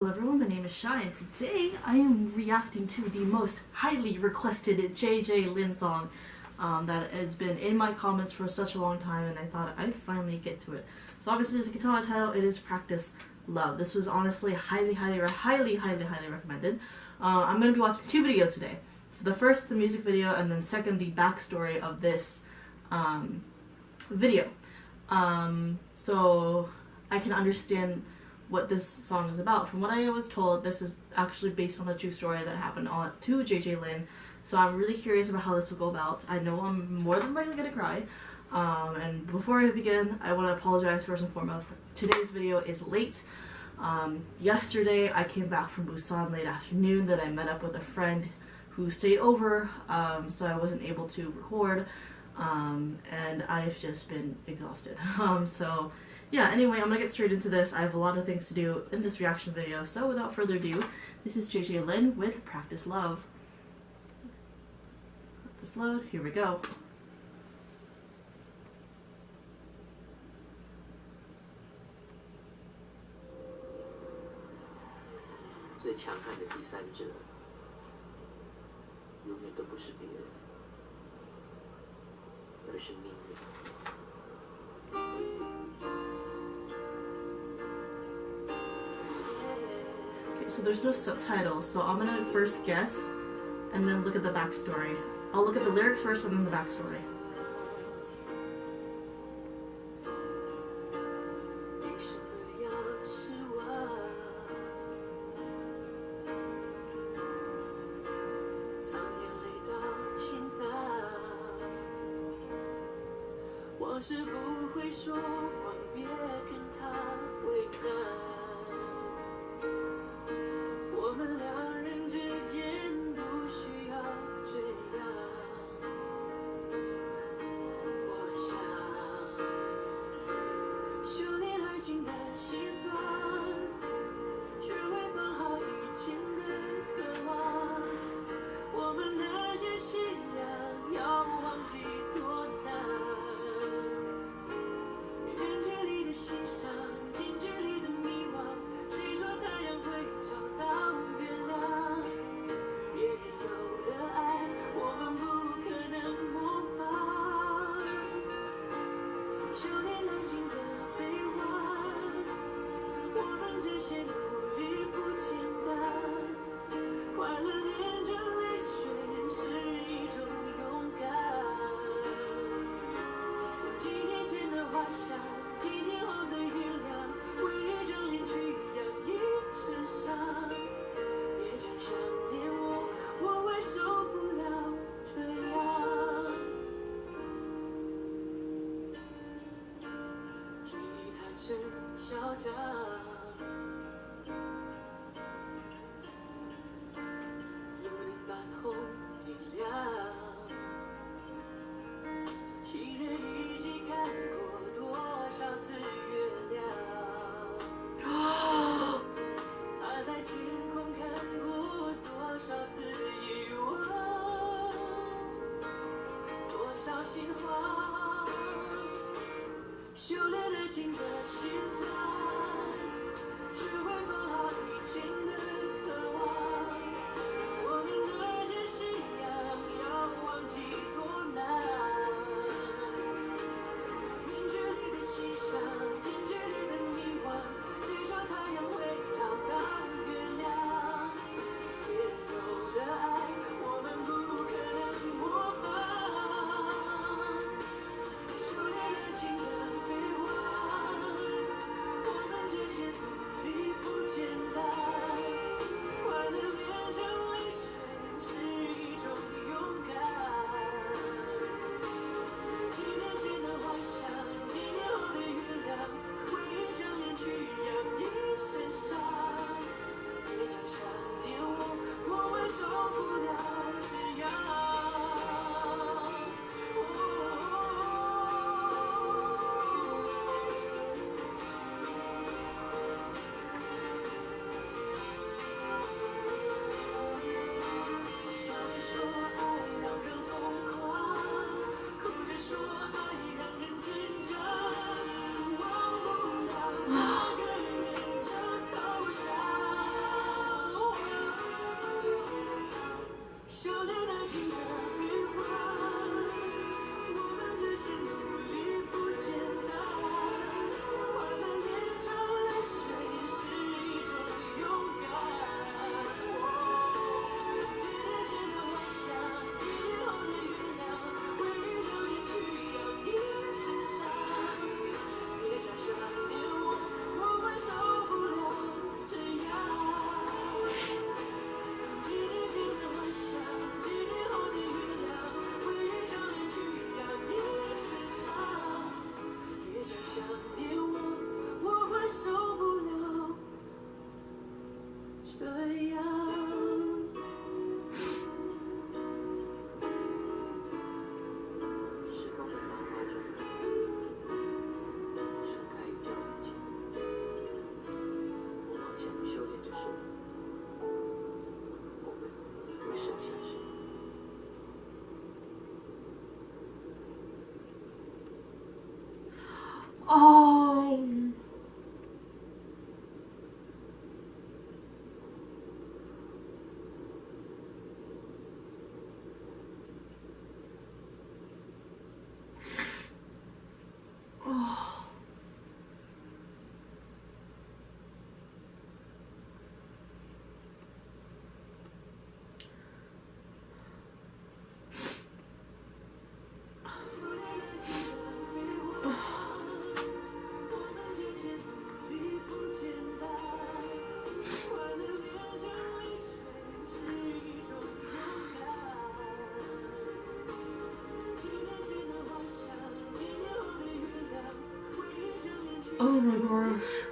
Hello everyone, my name is Shai, and today I am reacting to the most highly requested JJ Lin song that has been in my comments for such a long time, and I thought I'd finally get to it. So obviously, as you can tell by the title, it is Practice Love. This was honestly highly recommended. I'm going to be watching two videos today. For the first, the music video, and then second, the backstory of this video. So I can understand what this song is about. From what I was told, this is actually based on a true story that happened to JJ Lin, so I'm really curious about how this will go about. I know I'm more than likely gonna cry, and before I begin, I want to apologize first and foremost. Today's video is late. Yesterday I came back from Busan late afternoon, that I met up with a friend who stayed over, so I wasn't able to record, and I've just been exhausted. So yeah, anyway, I'm gonna get straight into this. I have a lot of things to do in this reaction video, so without further ado, this is JJ Lin with Practice Love. Let this load, here we go.最强悍的第三者，永远都不是别人，而是命运。 So there's no subtitles, so I'm gonna first guess and then look at the backstory. I'll look at the lyrics first and then the backstory. 时光的繁华中，盛开一条林间，我好像修炼着什么，我们会剩下什么？哦。Oh my gosh.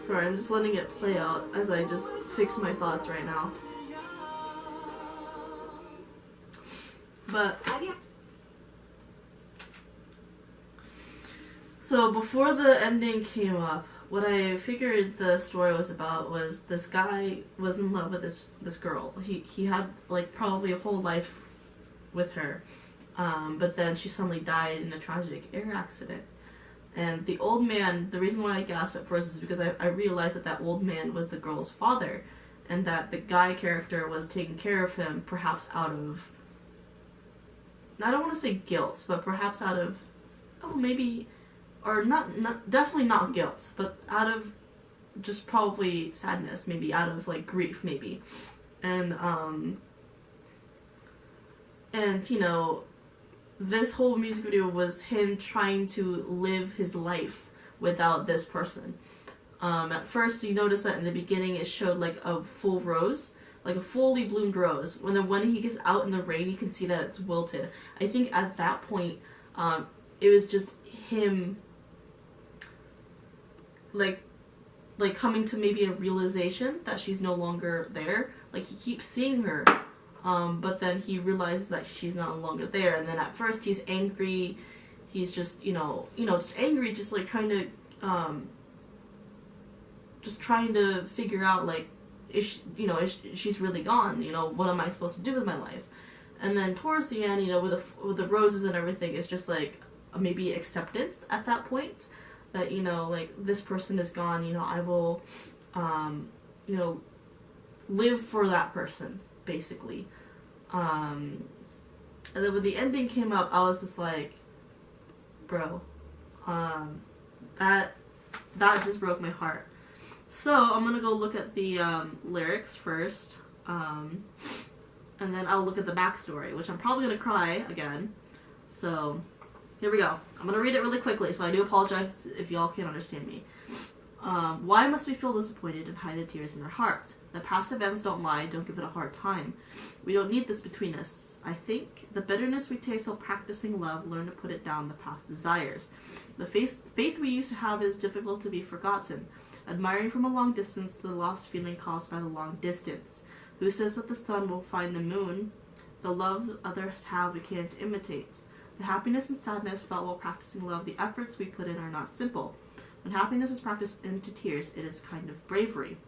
Sorry, I'm just letting it play out as I just fix my thoughts right now. But so before the ending came up, what I figured the story was about was this guy was in love with this girl. He had like probably a whole life with her, but then she suddenly died in a tragic air accident. And the old man, the reason why I gasped at first is because I realized that old man was the girl's father, and that the guy character was taking care of him perhaps out of, I don't want to say guilt, but perhaps out of, maybe, or not definitely not guilt, but out of just probably sadness, maybe out of like grief, maybe. And you know, this whole music video was him trying to live his life without this person. At first, you notice that in the beginning it showed like a full rose, like a fully bloomed rose. When he gets out in the rain, you can see that it's wilted. I think at that point, it was just him, like coming to maybe a realization that she's no longer there. Like he keeps seeing her. But then he realizes that she's no longer there, and then at first he's angry. He's just, just angry, just like trying to figure out like, she's really gone. What am I supposed to do with my life? And then towards the end, with the roses and everything, it's just like maybe acceptance at that point that like this person is gone. I will, live for that person. Basically. And then when the ending came up, I was just like, bro, that just broke my heart. So I'm gonna go look at the lyrics first, and then I'll look at the backstory, which I'm probably gonna cry again. So here we go. I'm gonna read it really quickly, so I do apologize if y'all can't understand me. Why must we feel disappointed and hide the tears in our hearts? The past events don't lie, don't give it a hard time. We don't need this between us. I think the bitterness we taste while practicing love, learn to put it down the past desires. The faith we used to have is difficult to be forgotten. Admiring from a long distance the lost feeling caused by the long distance. Who says that the sun will find the moon? The love others have we can't imitate. The happiness and sadness felt while practicing love, the efforts we put in are not simple. When happiness is practiced into tears, it is kind of bravery.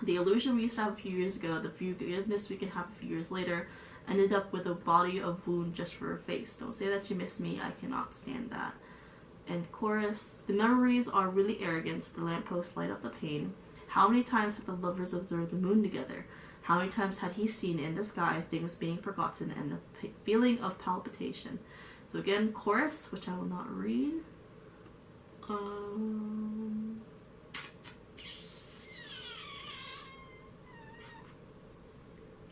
The illusion we used to have a few years ago, the forgiveness we can have a few years later, ended up with a body of wound just for her face. Don't say that you miss me, I cannot stand that. And chorus, the memories are really arrogant, the lampposts light up the pain. How many times have the lovers observed the moon together? How many times had he seen in the sky things being forgotten and the feeling of palpitation? So again, chorus, which I will not read. Okay,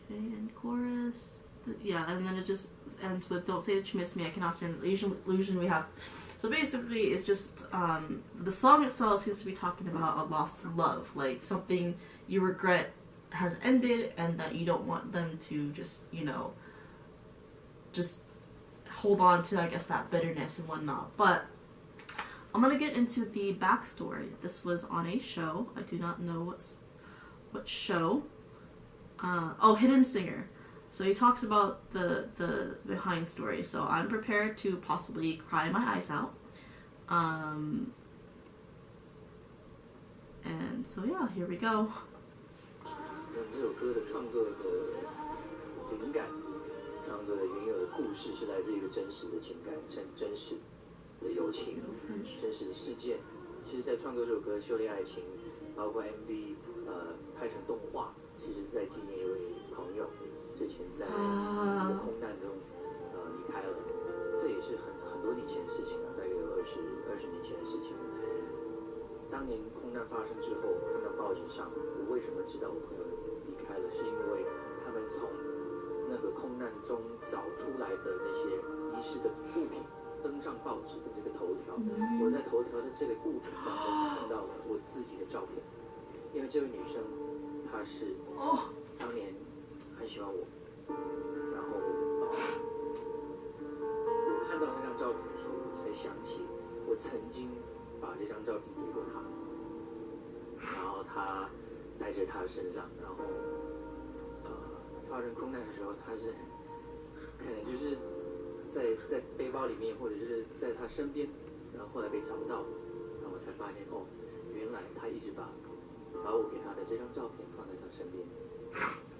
and chorus. Yeah, and then it just ends with "Don't say that you miss me, I cannot stand the illusion we have." So basically, it's just the song itself seems to be talking about a lost love, like something you regret has ended, and that you don't want them to just just hold on to, I guess, that bitterness and whatnot. But I'm gonna get into the backstory. This was on a show. I do not know what show? Hidden Singer. So he talks about the behind story. So I'm prepared to possibly cry my eyes out. And so yeah, here we go. 这首歌的创作的灵感，创作的原有的故事是来自一个真实的情感、真实的友情、真实的事件。其实，在创作这首歌《修炼爱情》，包括 MV， 拍成动画，其实在纪念一位朋友之前在一个空难中离开了，这也是很多年前的事情了，大概有20年前的事情。当年空难发生之后，看到报纸上，我为什么知道我朋友离开了？是因为他们从那个空难中找出来的那些遗失的物品登上报纸的这个头条。我在头条的这个物品当中看到了我自己的照片，因为这位女生她是当年很喜欢我，然后我看到那张照片的时候，我才想起我曾经把这张照片给过他，然后他带着他身上，然后发生空难的时候，他是可能就是在背包里面，或者是在他身边，然后后来被找到，然后我才发现原来他一直把我给他的这张照片放在他身边，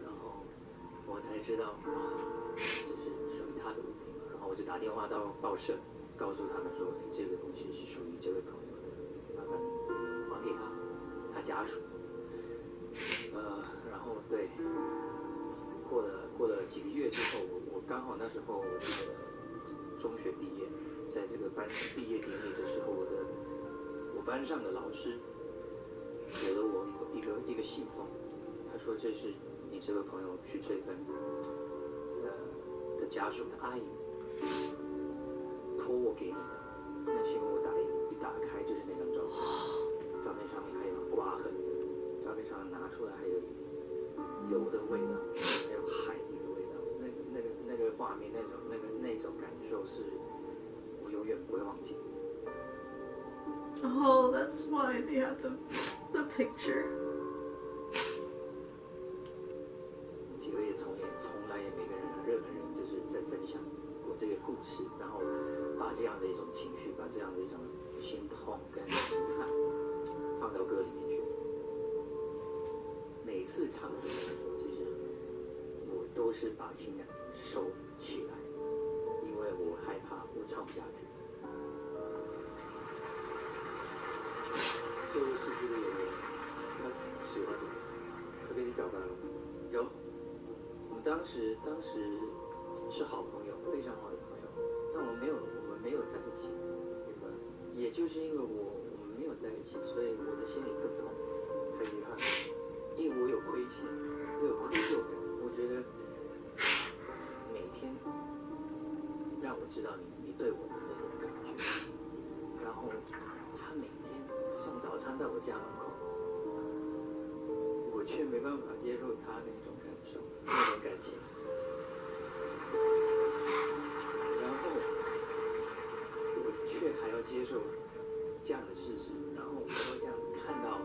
然后我才知道这是属于他的物品，然后我就打电话到报社，告诉他们说，这个东西是属于这位朋友的，麻烦还给他家属。然后对，过了几个月之后，我刚好那时候中学毕业，在这个班毕业典礼的时候，我班上的老师给了我一个信封，他说这是你这位朋友许翠芬的家属的阿姨托我给你的。那信封我一打开就是那张照片，照片上面还有刮痕，照片上拿出来还有油的味道，还有海泥的味道，那个画面，那种感受是我永远不会忘记。Oh, that's why they have the picture. 几位从来也没跟任何人就是在分享过这个故事，然后把这样的一种情绪，把这样的一种心痛跟遗憾放到歌里面去。每次唱歌的时候，其实我都是把情感收起来，因为我害怕我唱不下去。这位是不是有人他喜欢你？他跟你表白了吗？有，我们当时是好朋友，非常好的朋友，但我们没有在一起，明白？也就是因为我们没有在一起，所以我的心里更痛，太遗憾了。因为我有亏欠，我有愧疚感，我觉得每天让我知道你对我的那种感觉，然后他每天送早餐到我家门口，我却没办法接受他那种感受，那种感情。然后我却还要接受这样的事实，然后我要这样看到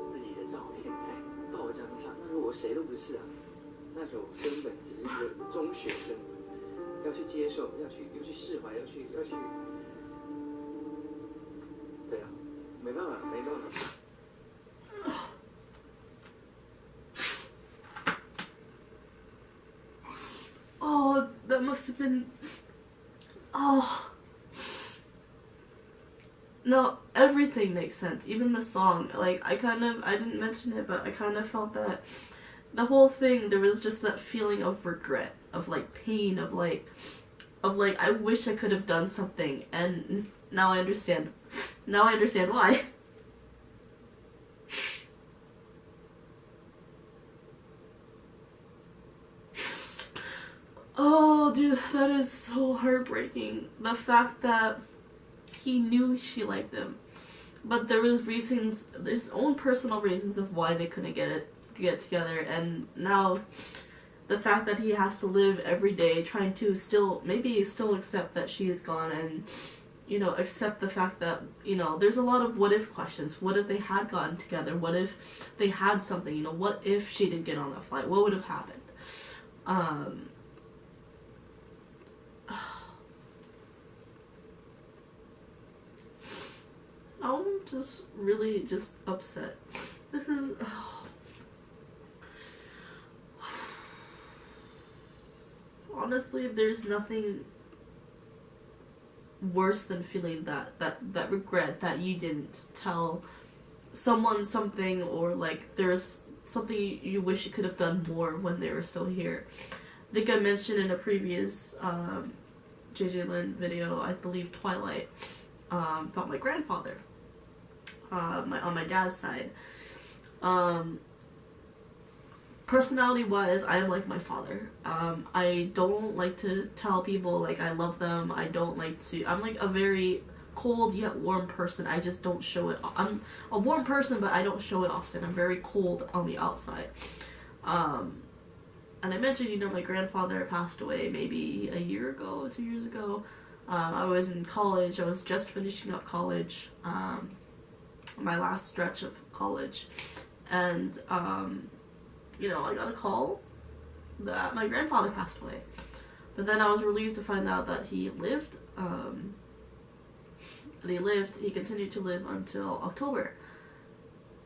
自己的照片在报章上，那时候我谁都不是啊，那时候我根本只是一个中学生，要去接受，要去释怀，要去，对啊，没办法。Oh, that must have been. Oh. No, everything makes sense. Even the song. Like, I didn't mention it, but I kind of felt that the whole thing, there was just that feeling of regret, of like pain, of like, I wish I could have done something, and now I understand. Now I understand why. Oh, dude, that is so heartbreaking. The fact that he knew she liked him, but there was reasons, his own personal reasons of why they couldn't get together, and now the fact that he has to live every day trying to still accept that she is gone, and accept the fact that, there's a lot of what if questions. What if they had gotten together? What if they had something? What if she didn't get on that flight? What would have happened? I'm just really just upset. This is... Honestly, there's nothing worse than feeling that regret that you didn't tell someone something, or like there's something you wish you could have done more when they were still here. I think I mentioned in a previous JJ Lin video, I believe Twilight, about my grandfather, on my dad's side. Personality-wise, I am like my father. I don't like to tell people, like, I love them. I don't like to... I'm, like, a very cold yet warm person. I just don't show it... I'm a warm person, but I don't show it often. I'm very cold on the outside. And I mentioned, my grandfather passed away maybe a year ago, 2 years ago. I was in college. I was just finishing up college. My last stretch of college. And, I got a call that my grandfather passed away. But then I was relieved to find out that he lived. He continued to live until October.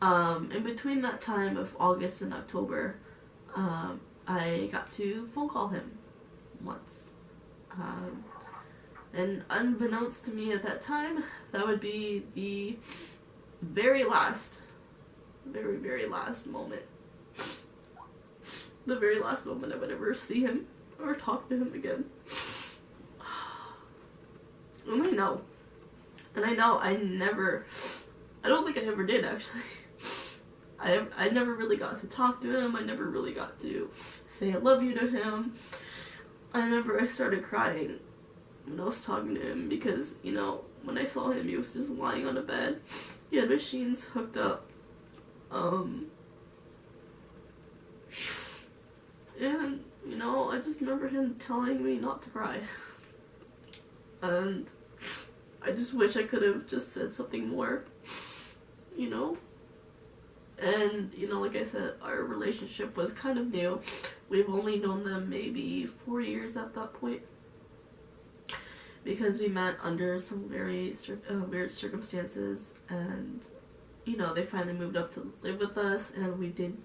In between that time of August and October, I got to phone call him once. And unbeknownst to me at that time, that would be the very, very last moment. The very last moment I would ever see him or talk to him again. And I know I don't think I ever did, actually. I never really got to talk to him. I never really got to say I love you to him. I remember I started crying when I was talking to him because, when I saw him, he was just lying on a bed. He had machines hooked up. And, I just remember him telling me not to cry. And I just wish I could have just said something more, And, like I said, our relationship was kind of new. We've only known them maybe 4 years at that point. Because we met under some very weird circumstances. And, they finally moved up to live with us. And we did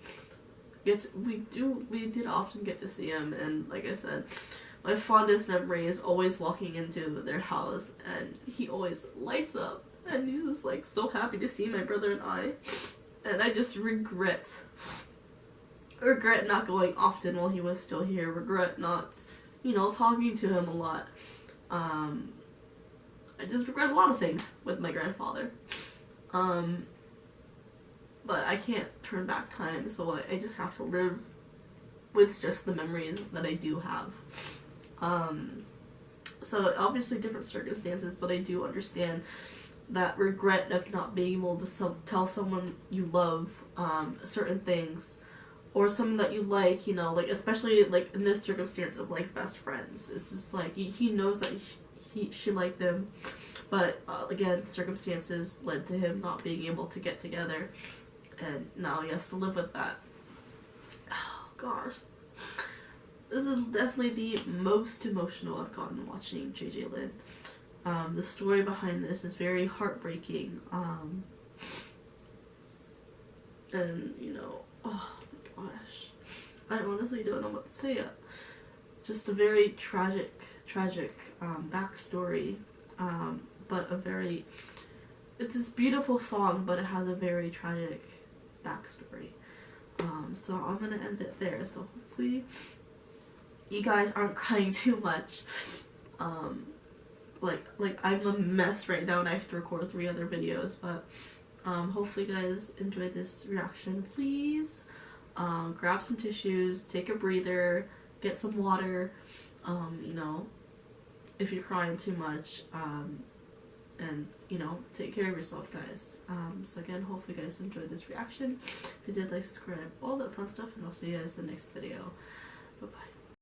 often get to see him, and like I said, my fondest memory is always walking into their house, and he always lights up, and he's just like so happy to see my brother and I, and I just regret not going often while he was still here, regret not, talking to him a lot. I just regret a lot of things with my grandfather. But I can't turn back time, so I just have to live with just the memories that I do have. So obviously different circumstances, but I do understand that regret of not being able to tell someone you love certain things, or someone that you like, like especially like in this circumstance of like best friends. It's just like he knows that she liked him, but again, circumstances led to him not being able to get together. And now he has to live with that. Oh, gosh. This is definitely the most emotional I've gotten watching JJ Lin. The story behind this is very heartbreaking. And, oh my gosh. I honestly don't know what to say yet. Just a very tragic backstory. But a very... It's this beautiful song, but it has a very tragic backstory. So I'm gonna end it there. So hopefully you guys aren't crying too much. Like I'm a mess right now and I have to record 3 other videos, but hopefully you guys enjoyed this reaction. Please grab some tissues, take a breather, get some water, if you're crying too much, and, take care of yourself, guys. So again, hopefully you guys enjoyed this reaction. If you did, like, subscribe, all that fun stuff, and I'll see you guys in the next video. Bye-bye.